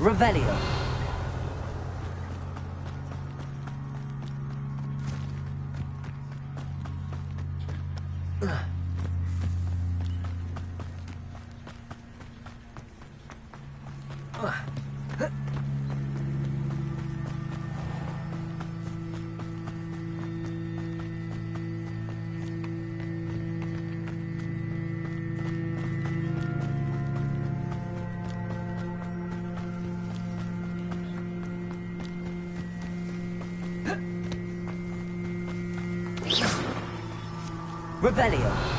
Revelio. Revelio.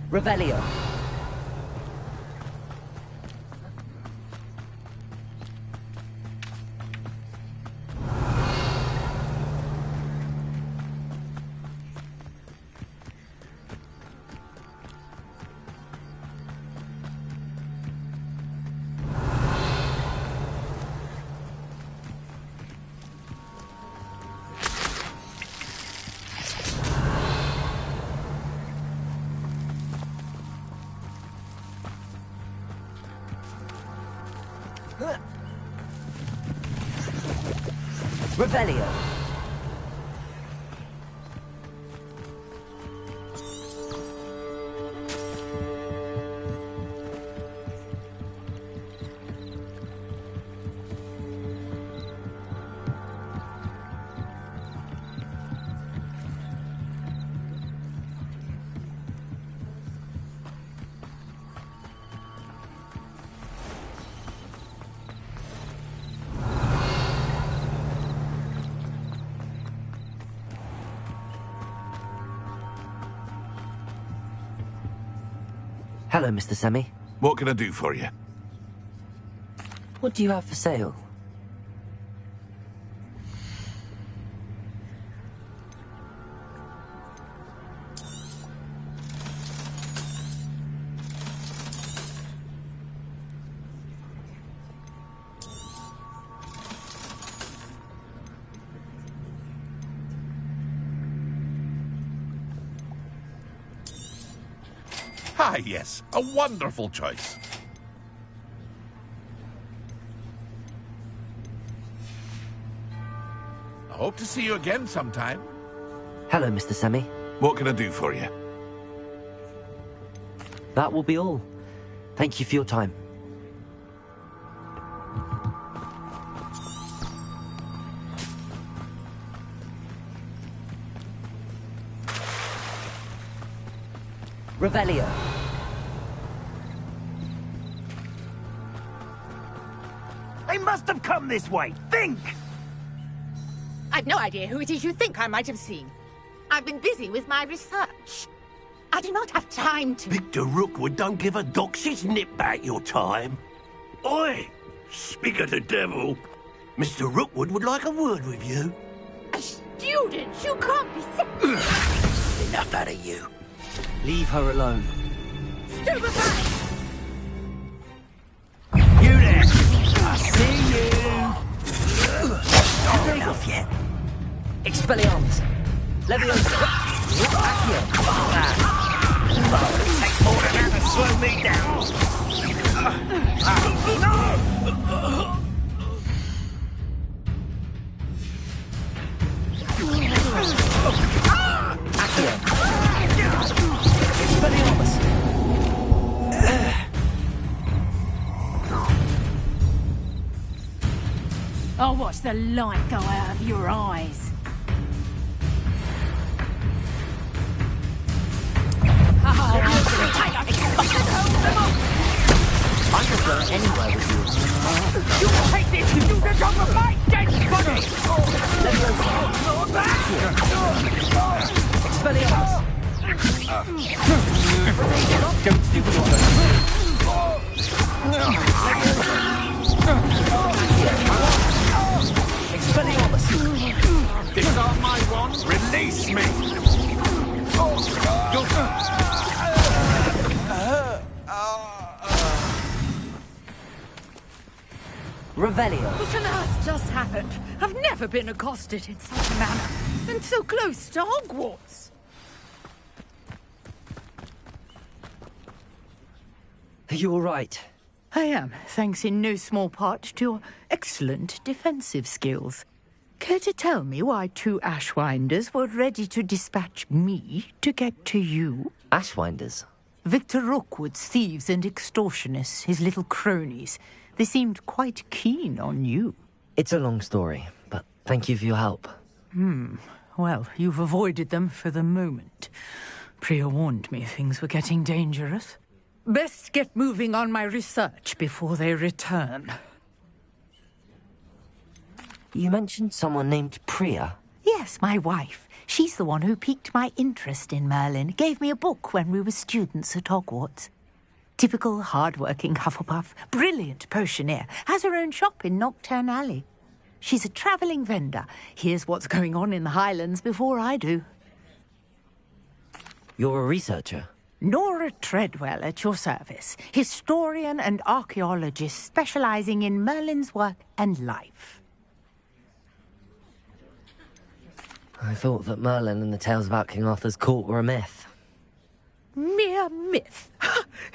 Revelio. Revelio. Hello, Mr. Semi. What can I do for you? What do you have for sale? Ah, yes. A wonderful choice. I hope to see you again sometime. Hello, Mr. Semi. What can I do for you? That will be all. Thank you for your time. Revelio. They must have come this way. Think! I've no idea who it is you think I might have seen. I've been busy with my research. I do not have time to... Victor Rookwood don't give a doxy's nip back your time. Oi! Speak of the devil. Mr. Rookwood would like a word with you. A student? You can't be sick. Enough out of you. Leave her alone. Stupefy! You there! I see you! Not enough yet. Expelliarmus. Leviosa. Accio. It'll take more than that to slow me down. No! Accio. Expelliarmus. I'll watch the light go out of your eyes. I prefer anywhere with you. You take this! You the top of my dead body! Leviosa! Expelliarmus! Don't stupid order. Expelliarmus! Disarm my wand. Release me! Revelio! What on earth just happened? I've never been accosted in such a manner. And so close to Hogwarts. Are you all right? I am, thanks in no small part to your excellent defensive skills. Care to tell me why 2 Ashwinders were ready to dispatch me to get to you? Ashwinders? Victor Rookwood's thieves and extortionists, his little cronies. They seemed quite keen on you. It's a long story, but thank you for your help. Well, you've avoided them for the moment. Priya warned me things were getting dangerous. Best get moving on my research before they return. You mentioned someone named Priya. Yes, my wife. She's the one who piqued my interest in Merlin. Gave me a book when we were students at Hogwarts. Typical hard-working Hufflepuff, brilliant potioneer, has her own shop in Nocturne Alley. She's a travelling vendor. Hears what's going on in the Highlands before I do. You're a researcher? Nora Treadwell at your service, historian and archaeologist specialising in Merlin's work and life. I thought that Merlin and the tales about King Arthur's court were a myth. Mere myth.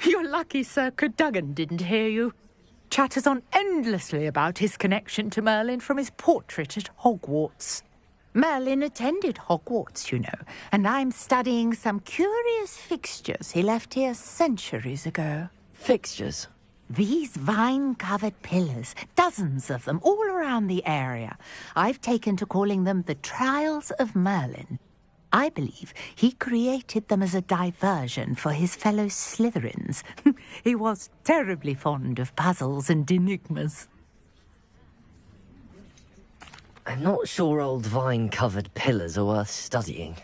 You're lucky Sir Cadogan didn't hear you. Chatters on endlessly about his connection to Merlin from his portrait at Hogwarts. Merlin attended Hogwarts, you know, and I'm studying some curious fixtures he left here centuries ago. Fixtures? These vine-covered pillars, dozens of them, all around the area. I've taken to calling them the Trials of Merlin. I believe he created them as a diversion for his fellow Slytherins. He was terribly fond of puzzles and enigmas. I'm not sure old vine-covered pillars are worth studying.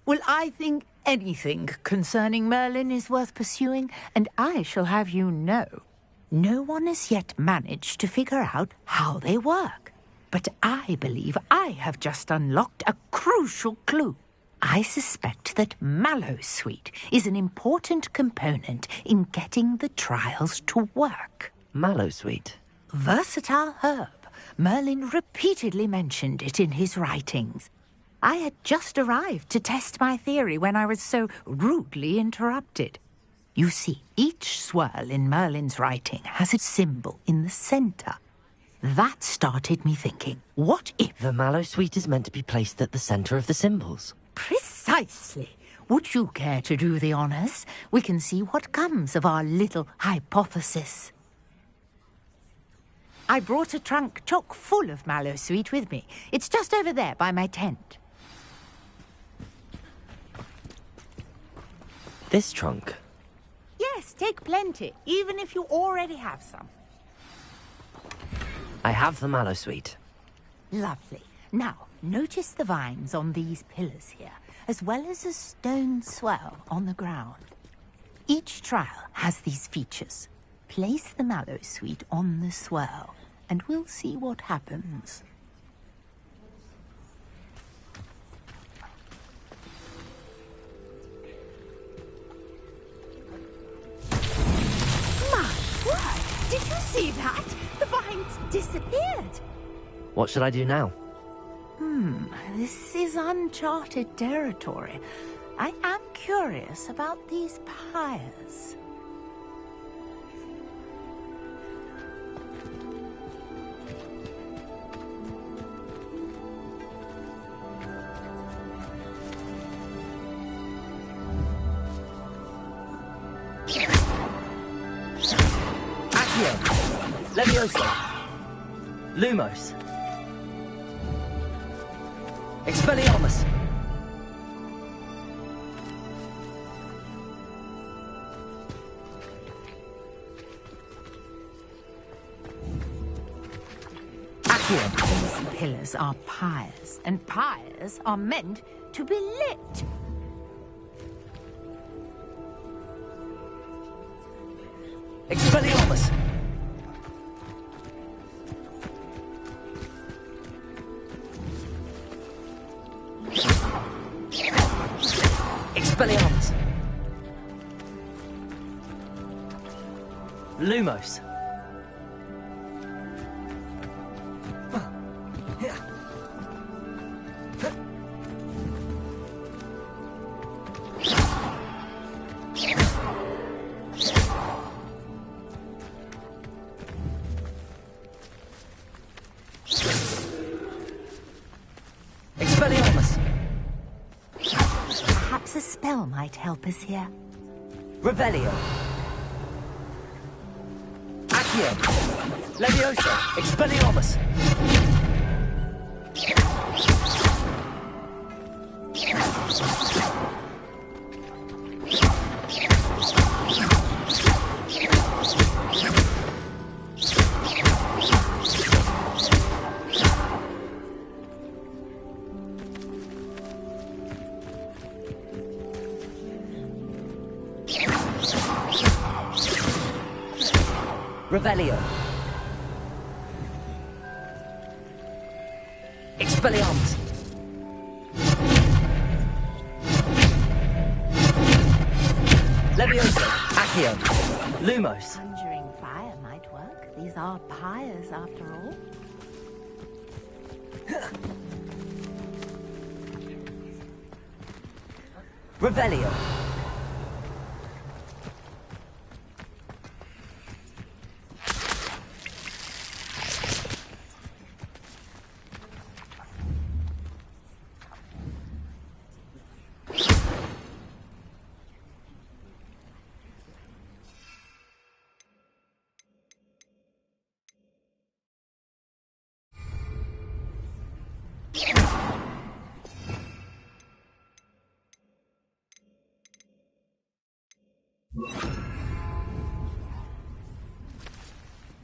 Well, I think anything concerning Merlin is worth pursuing, and I shall have you know. No one has yet managed to figure out how they work. But I believe I have just unlocked a crucial clue. I suspect that Mallowsweet is an important component in getting the trials to work. Mallowsweet? Versatile herb. Merlin repeatedly mentioned it in his writings. I had just arrived to test my theory when I was so rudely interrupted. You see, each swirl in Merlin's writing has a symbol in the centre. That started me thinking, what if... The Mallowsweet is meant to be placed at the centre of the symbols. Precisely. Would you care to do the honours? We can see what comes of our little hypothesis. I brought a trunk chock full of Mallowsweet with me. It's just over there by my tent. This trunk? Yes, take plenty, even if you already have some. I have the Mallowsweet. Lovely. Now, notice the vines on these pillars here, as well as a stone swell on the ground. Each trial has these features. Place the Mallowsweet on the swirl, and we'll see what happens. My word! Did you see that? The vines disappeared. What should I do now? This is uncharted territory. I am curious about these pyres. Accio! Leviosa! Lumos! Expelliarmus! These pillars are pyres, and pyres are meant to be lit. Expelliarmus! Expelliarmus! Lumos! Expelliarmus! Perhaps a spell might help us here. Revelio! Accio! Leviosa! Expelliarmus! Revelio! Expelliarmus! Leviosa! Accio! Lumos! Conjuring fire might work. These are pyres, after all. Revelio!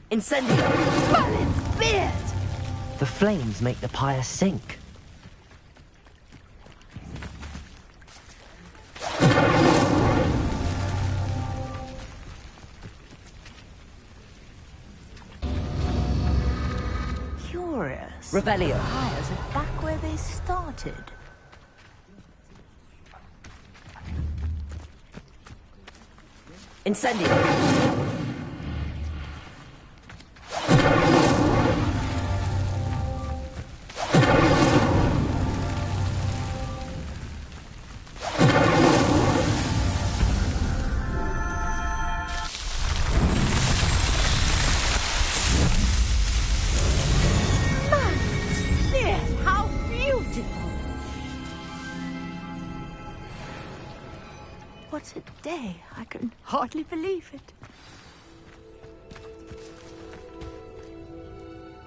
Incendio! Merlin's beard! The flames make the pyre sink. Curious. Revelio! Pyres are back where they started. Incendio! Beard, how beautiful! What a day. I can hardly believe it.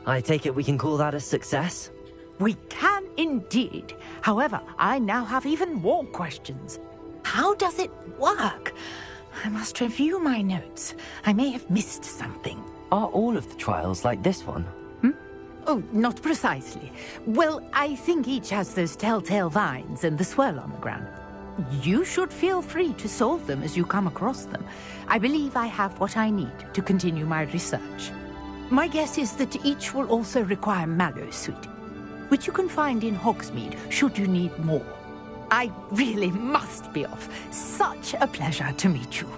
I take it we can call that a success? We can indeed. However, I now have even more questions. How does it work? I must review my notes. I may have missed something. Are all of the trials like this one? Oh, not precisely. Well, I think each has those telltale vines and the swirl on the ground. You should feel free to solve them as you come across them. I believe I have what I need to continue my research. My guess is that each will also require mallow sweet, which you can find in Hogsmeade should you need more. I really must be off. Such a pleasure to meet you.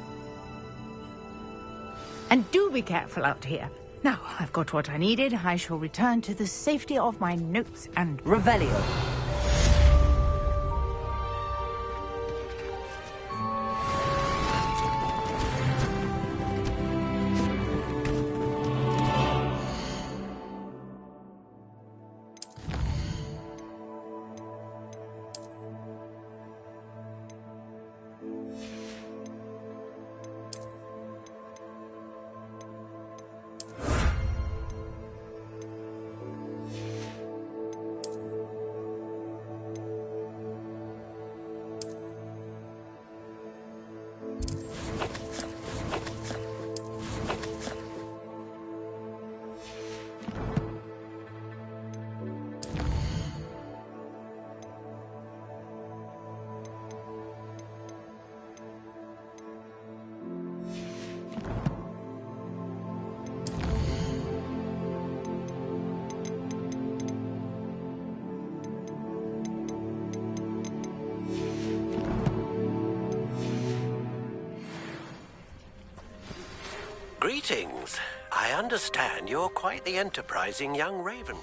And do be careful out here. Now, I've got what I needed. I shall return to the safety of my notes and... Revelio! Greetings. I understand you're quite the enterprising young raven.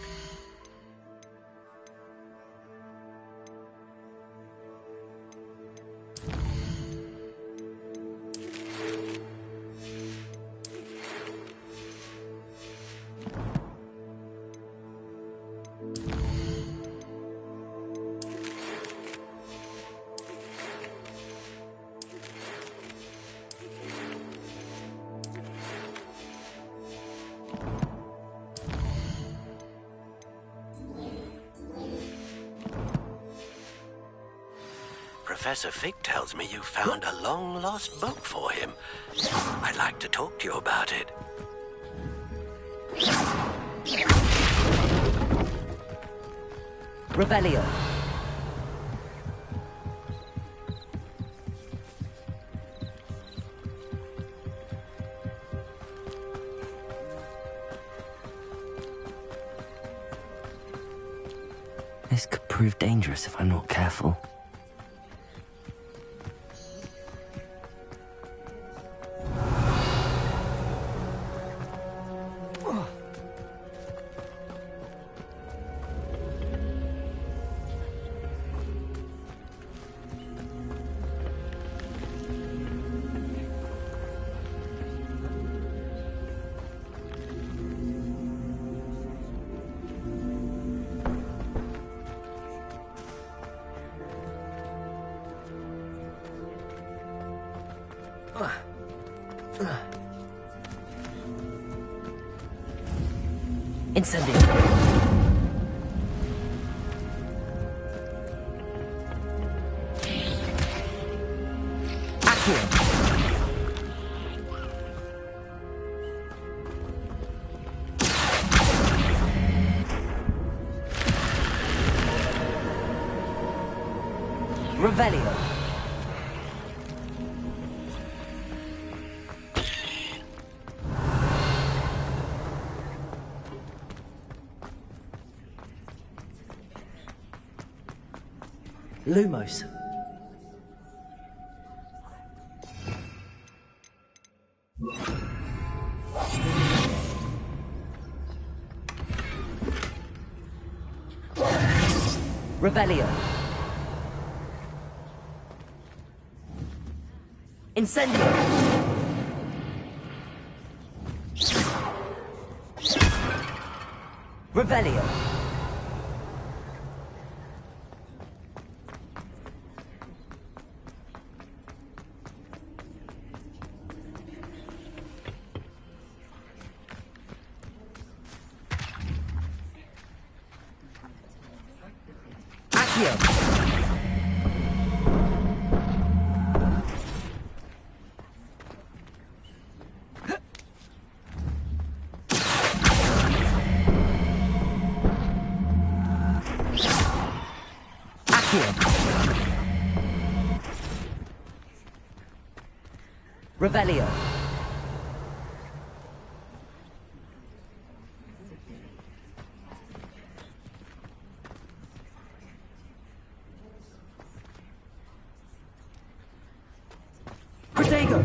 Professor Fig tells me you found a long-lost book for him. I'd like to talk to you about it. Revelio. This could prove dangerous if I'm not careful. Incendio. Accio. Revelio. Lumos. Revelio. Incendio. Revelio. Accio. Revelio. Protego.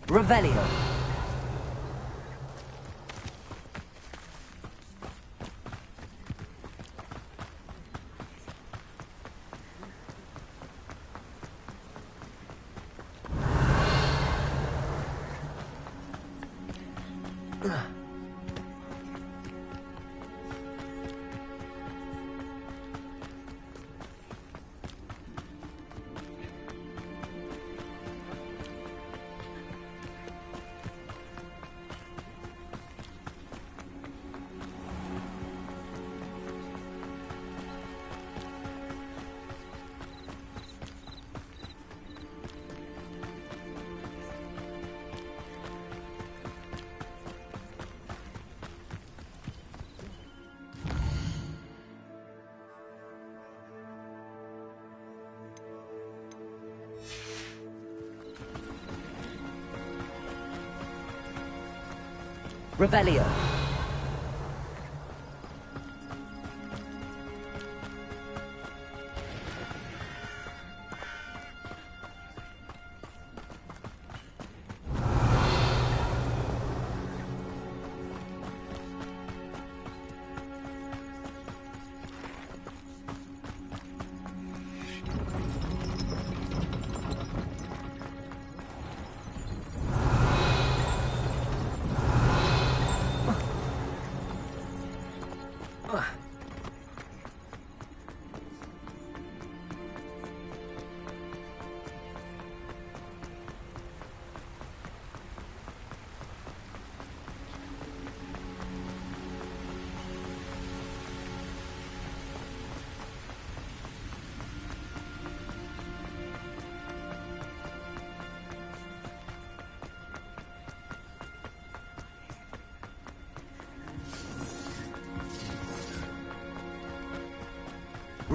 Revelio. Revelio.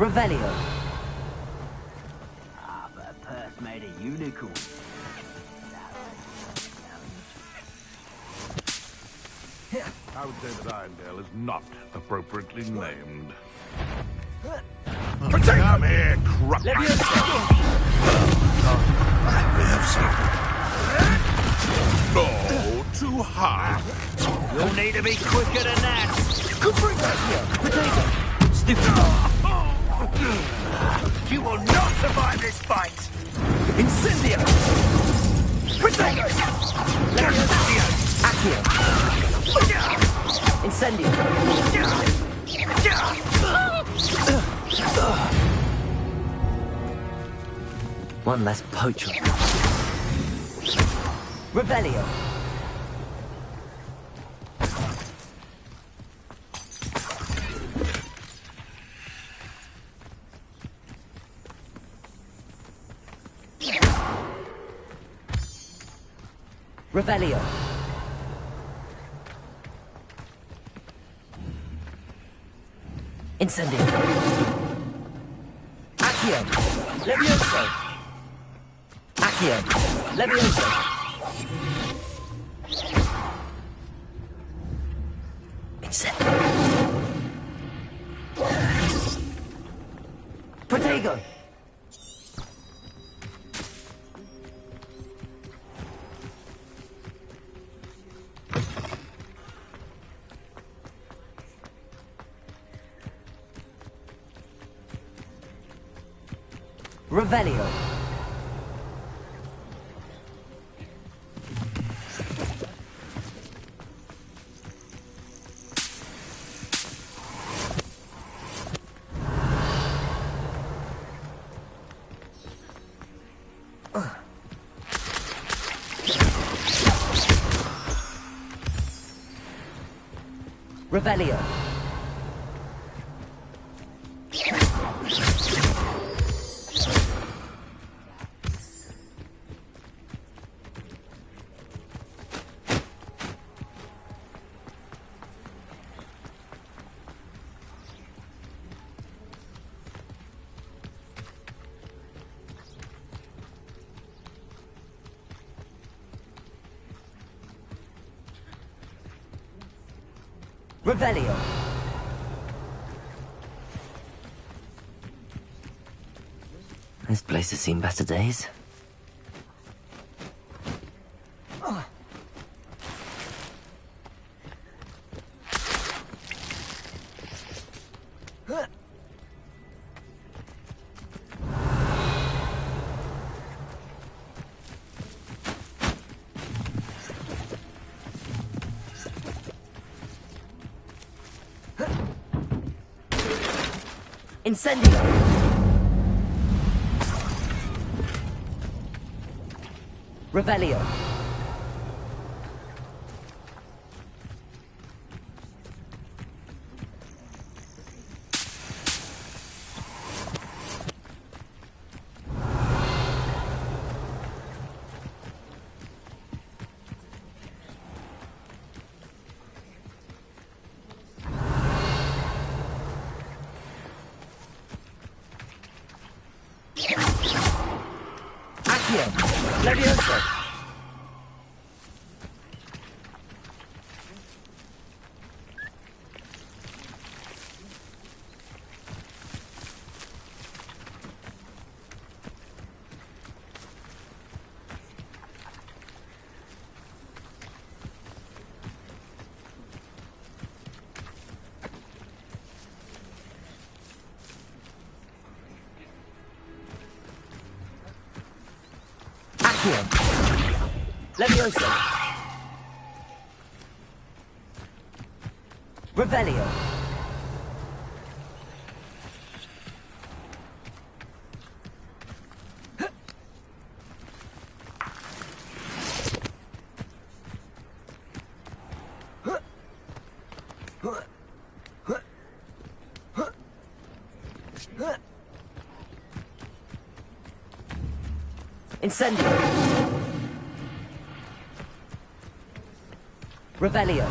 Revelio. Ah, but a purse made a unicorn. I would say that Irondale is not appropriately named. Come here, crap! Let me No, too hard. You'll need to be quicker than that. Good bring that here. Potato. Stiff. You will not survive this fight. Incendio. Potato. Incendio. Accio. Incendio. One less poacher. Revelio. Revelio. Incendio. Accio. Levioso. Accio. Levioso. Incendio. Protego. Revelio. Revelio. Revelio. This place has seen better days. Incendio! Revelio. Levioso. Accio. Levioso. Revelio. Incendio. Revelio.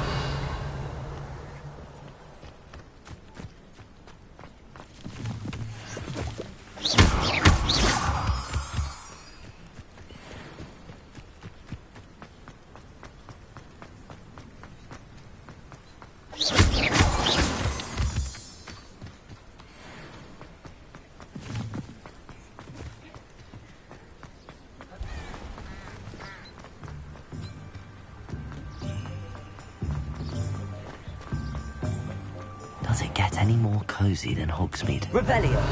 Does it get any more cosy than Hogsmeade? Revelio.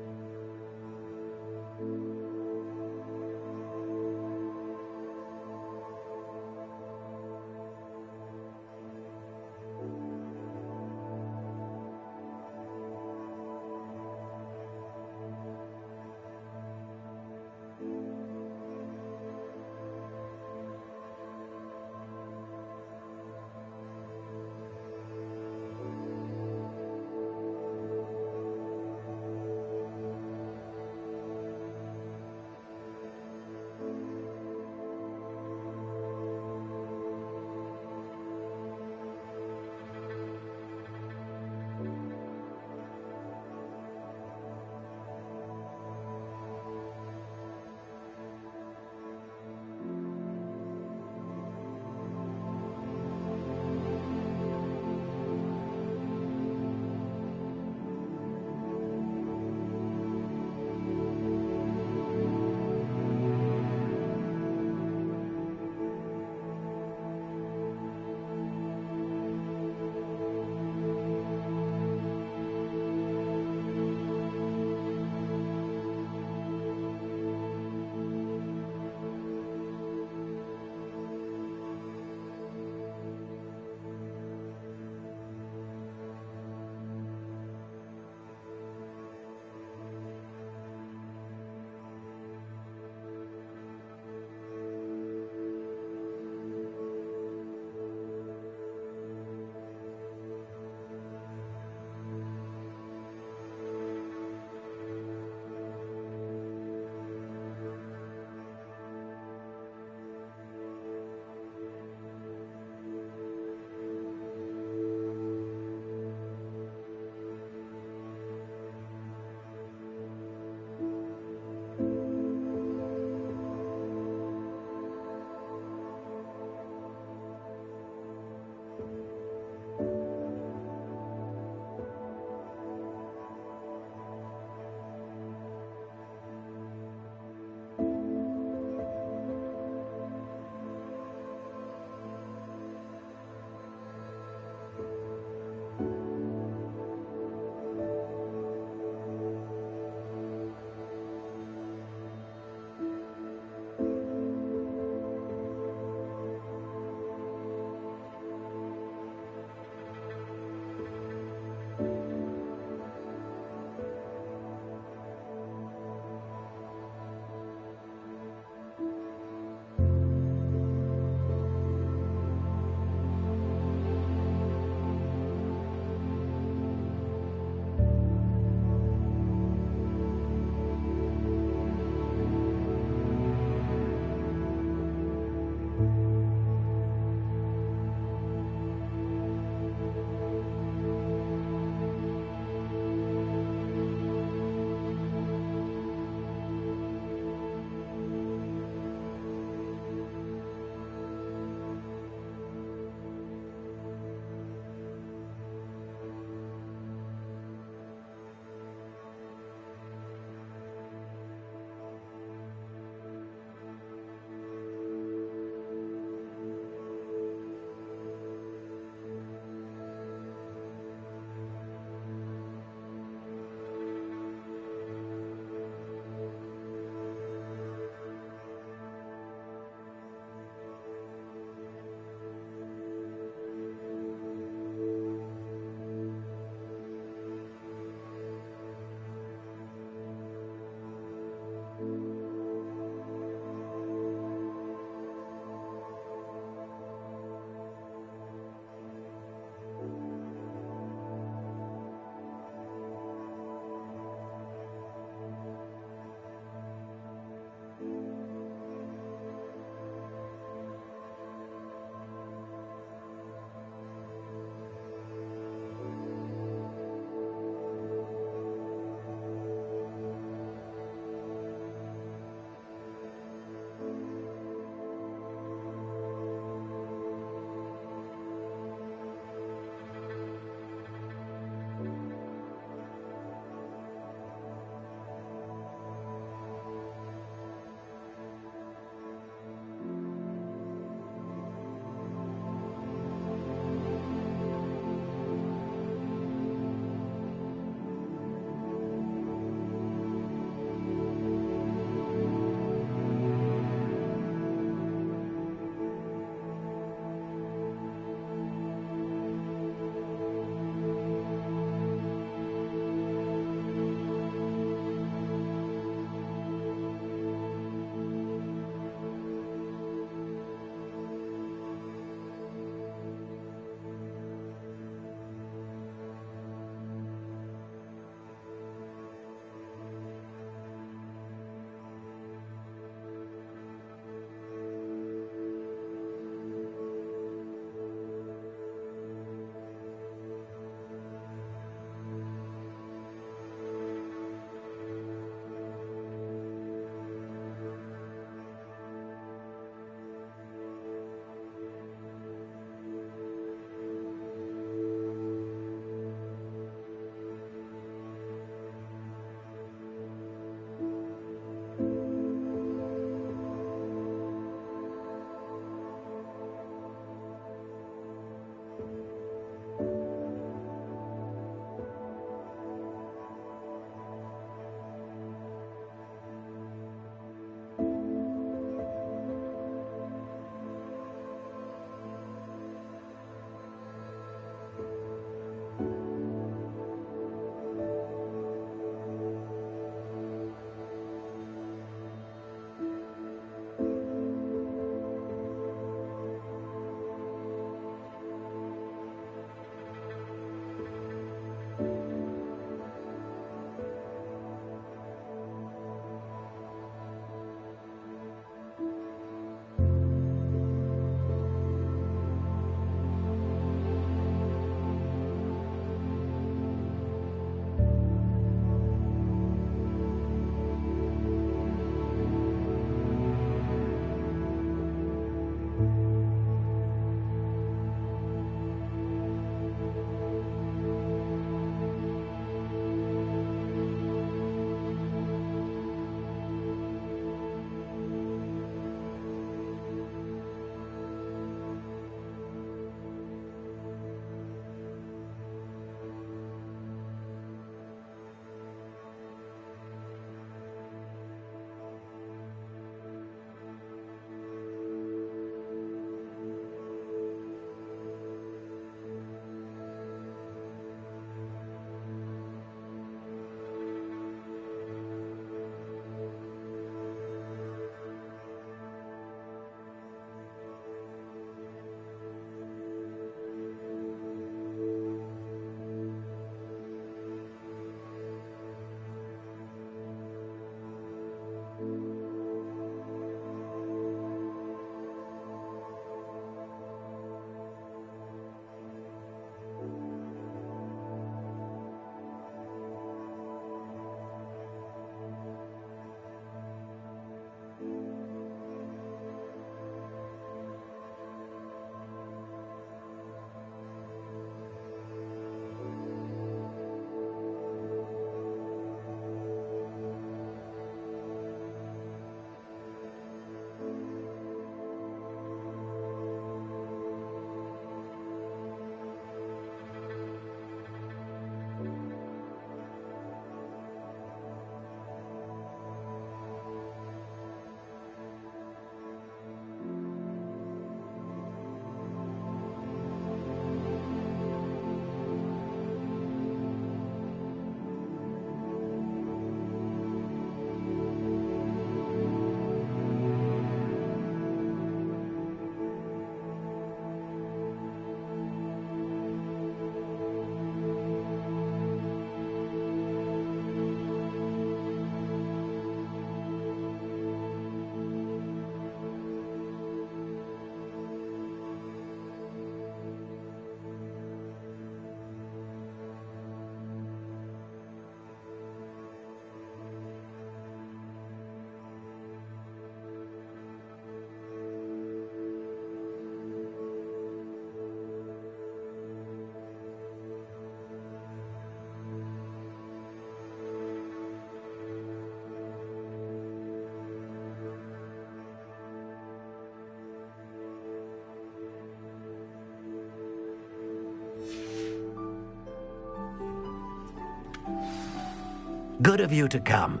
Good of you to come.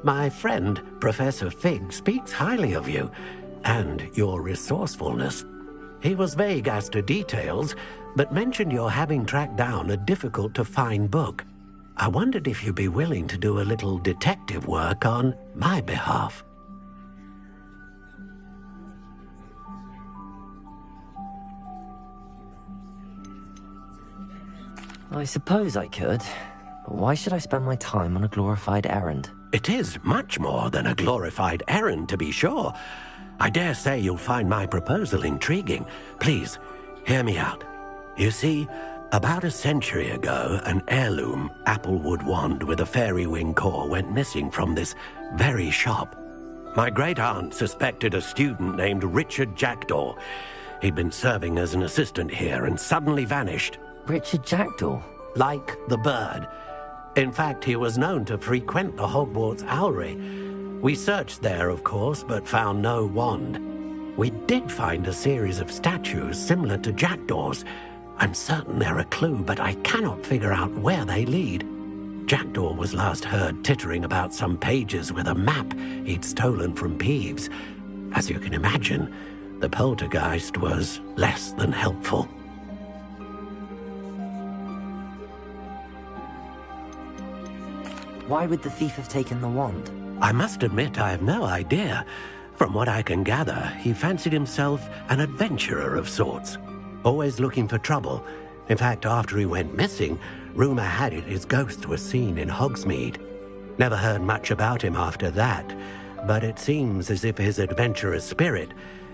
My friend, Professor Fig, speaks highly of you and your resourcefulness. He was vague as to details, but mentioned your having tracked down a difficult-to-find book. I wondered if you'd be willing to do a little detective work on my behalf. I suppose I could, but why should I spend my time on a glorified errand? It is much more than a glorified errand, to be sure. I dare say you'll find my proposal intriguing. Please, hear me out. You see, about a century ago, an heirloom applewood wand with a fairy wing core went missing from this very shop. My great-aunt suspected a student named Richard Jackdaw. He'd been serving as an assistant here and suddenly vanished. Richard Jackdaw? Like the bird. In fact, he was known to frequent the Hogwarts Owlery. We searched there, of course, but found no wand. We did find a series of statues similar to Jackdaw's. I'm certain they're a clue, but I cannot figure out where they lead. Jackdaw was last heard tittering about some pages with a map he'd stolen from Peeves. As you can imagine, the poltergeist was less than helpful. Why would the thief have taken the wand? I must admit I have no idea. From what I can gather, he fancied himself an adventurer of sorts. Always looking for trouble. In fact, after he went missing, rumor had it his ghost was seen in Hogsmeade. Never heard much about him after that, but it seems as if his adventurous spirit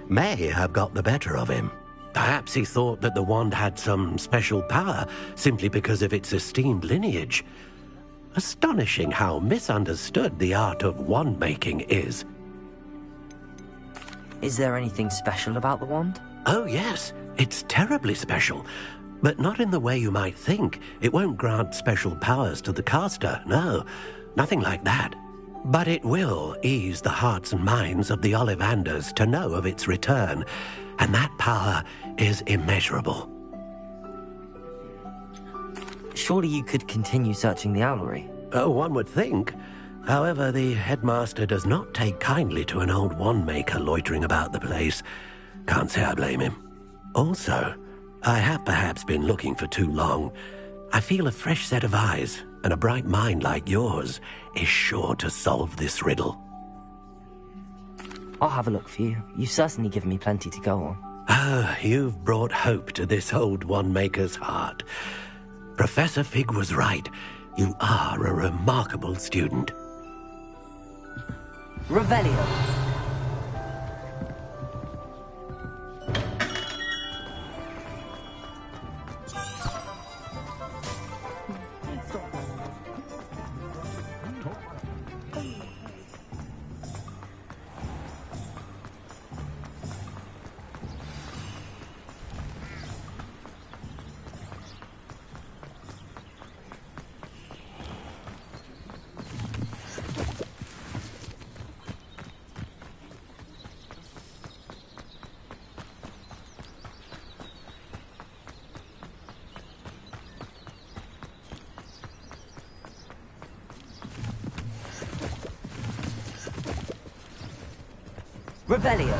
may have got the better of him. Perhaps he thought that the wand had some special power simply because of its esteemed lineage. Astonishing how misunderstood the art of wand-making is. Is there anything special about the wand? Oh, yes. It's terribly special. But not in the way you might think. It won't grant special powers to the caster, no. Nothing like that. But it will ease the hearts and minds of the Ollivanders to know of its return. And that power is immeasurable. Surely you could continue searching the owlery. Oh, one would think. However, the headmaster does not take kindly to an old wand-maker loitering about the place. Can't say I blame him. Also, I have perhaps been looking for too long. I feel a fresh set of eyes, and a bright mind like yours is sure to solve this riddle. I'll have a look for you. You've certainly given me plenty to go on. Ah, you've brought hope to this old wand-maker's heart. Professor Fig was right. You are a remarkable student. Revelio. Revelio.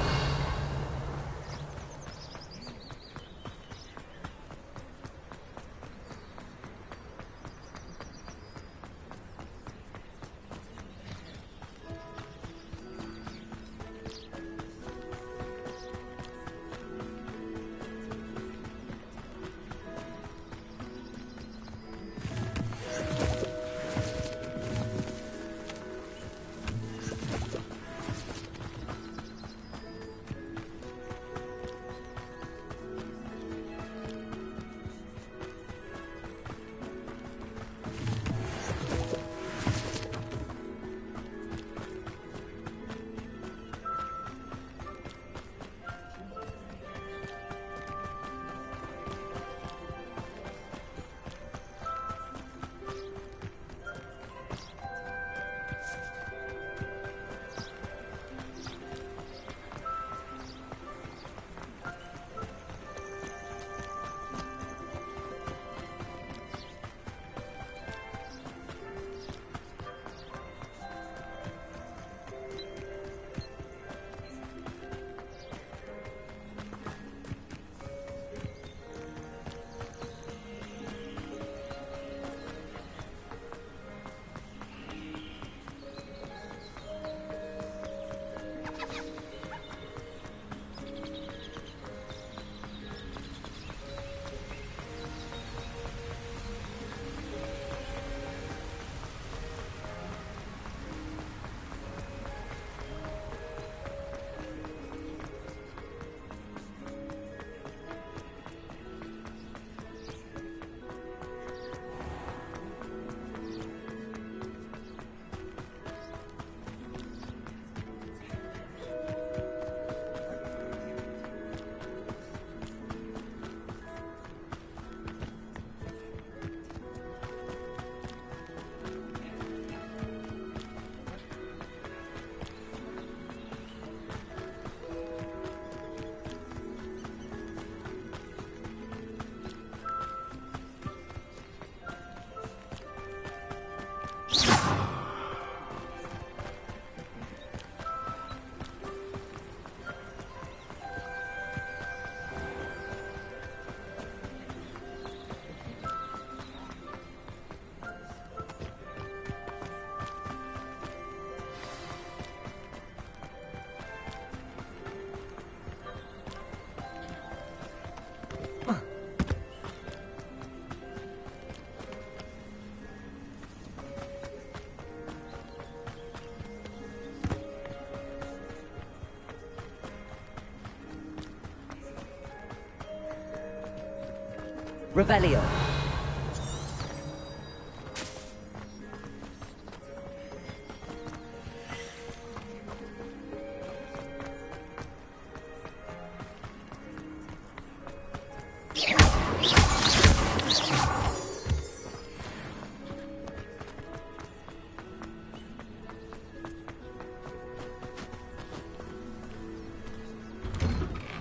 Revelio.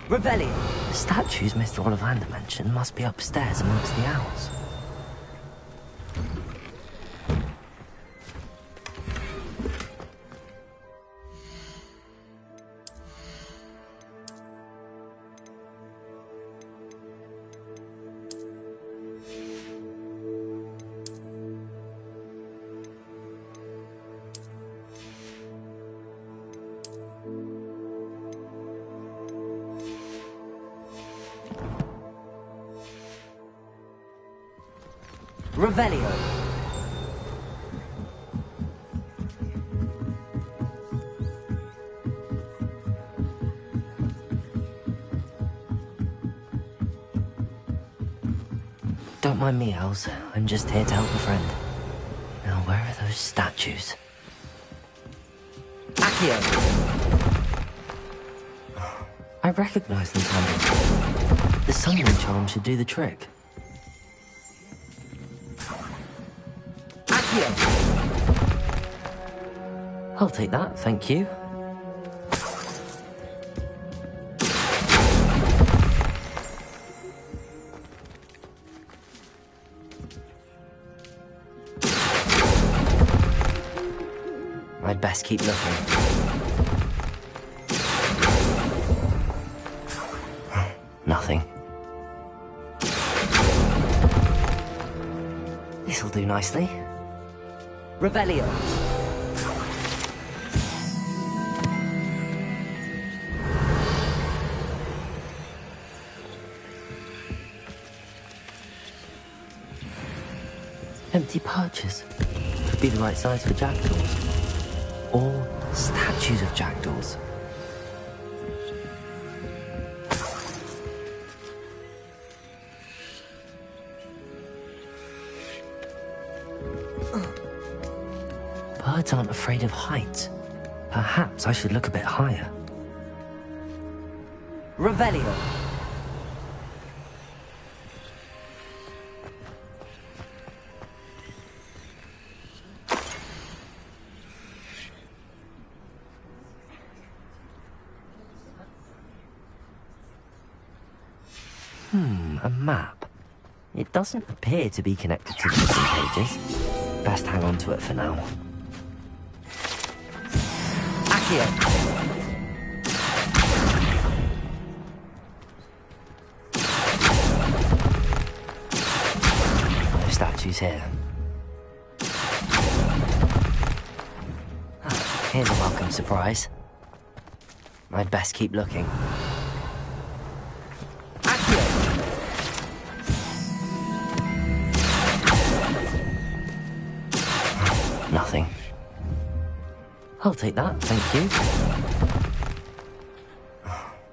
Revelio. The statues Mr. Ollivander mentioned must be upstairs amongst the owls. Revelio. Don't mind me, owls. I'm just here to help a friend. Now, where are those statues? Accio! I recognize them, Tandy. The summoning charm should do the trick. I'll take that, thank you. I'd best keep looking. Nothing. This'll do nicely. Revelio. Empty perches. Could be the right size for jackdaws. Or statues of jackdaws. Birds aren't afraid of heights. Perhaps I should look a bit higher. Revelio. A map. It doesn't appear to be connected to the missing pages. Best hang on to it for now. Accio. No statues here. Ah, here's a welcome surprise. I'd best keep looking. Nothing. I'll take that, thank you.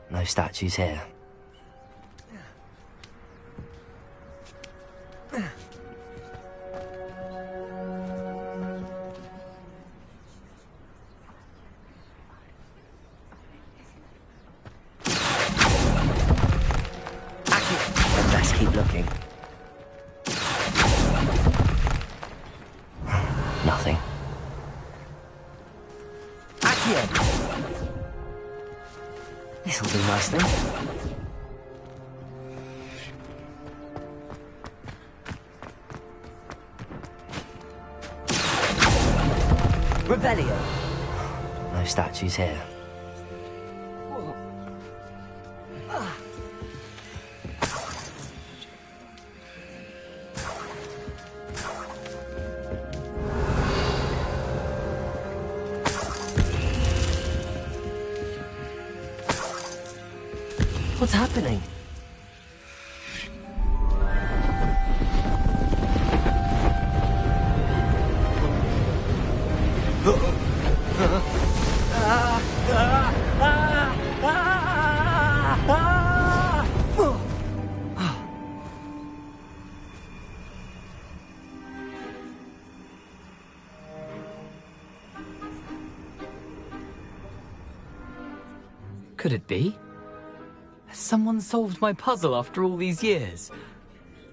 No statues here. I'd best keep looking. Nothing. This'll do nicely. Revelio. No statues here. What's happening? Could it be? Has someone solved my puzzle after all these years?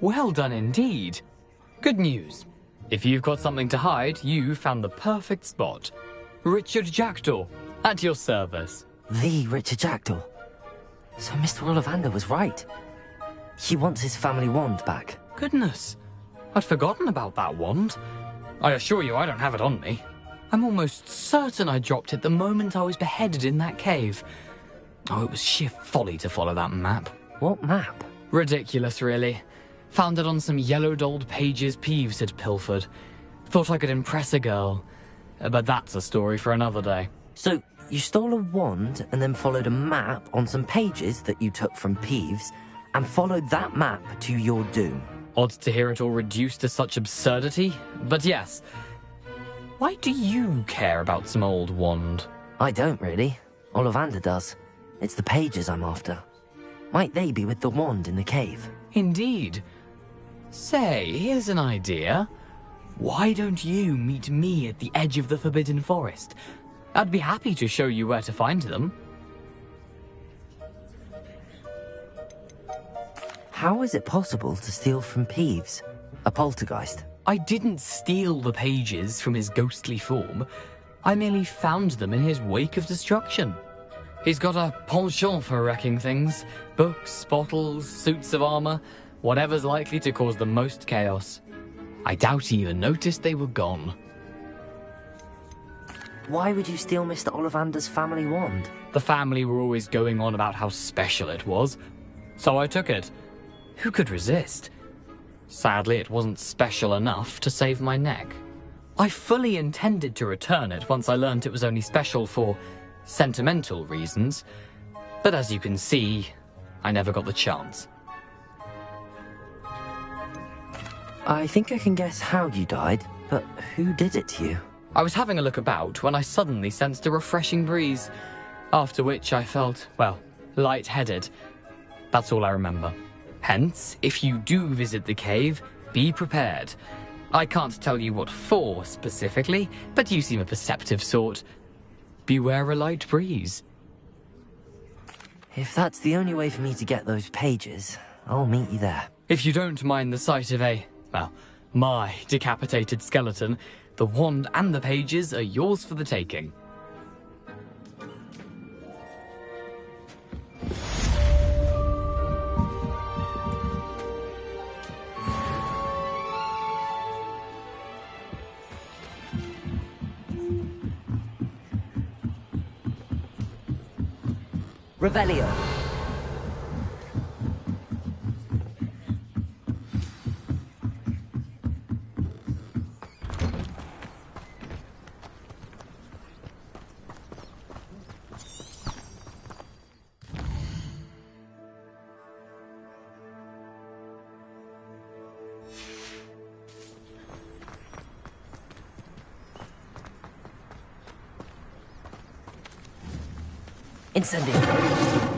Well done indeed. Good news. If you've got something to hide, you found the perfect spot. Richard Jackdaw, at your service. The Richard Jackdaw. So Mr. Ollivander was right. He wants his family wand back. Goodness, I'd forgotten about that wand. I assure you I don't have it on me. I'm almost certain I dropped it the moment I was beheaded in that cave. Oh, it was sheer folly to follow that map. What map? Ridiculous, really. Found it on some yellowed old pages Peeves had pilfered. Thought I could impress a girl. But that's a story for another day. So, you stole a wand and then followed a map on some pages that you took from Peeves and followed that map to your doom. Odd to hear it all reduced to such absurdity, but yes. Why do you care about some old wand? I don't, really. Ollivander does. It's the pages I'm after. Might they be with the wand in the cave? Indeed. Say, here's an idea. Why don't you meet me at the edge of the Forbidden Forest? I'd be happy to show you where to find them. How is it possible to steal from Peeves? A poltergeist? I didn't steal the pages from his ghostly form. I merely found them in his wake of destruction. He's got a penchant for wrecking things. Books, bottles, suits of armor, whatever's likely to cause the most chaos. I doubt he even noticed they were gone. Why would you steal Mr. Ollivander's family wand? The family were always going on about how special it was, so I took it. Who could resist? Sadly, it wasn't special enough to save my neck. I fully intended to return it once I learned it was only special for sentimental reasons, but as you can see, I never got the chance. I think I can guess how you died, but who did it to you? I was having a look about when I suddenly sensed a refreshing breeze, after which I felt, well, lightheaded. That's all I remember. Hence, if you do visit the cave, be prepared. I can't tell you what for specifically, but you seem a perceptive sort. Beware a light breeze. If that's the only way for me to get those pages, I'll meet you there. If you don't mind the sight of my decapitated skeleton, the wand and the pages are yours for the taking. Revelio. Incendio.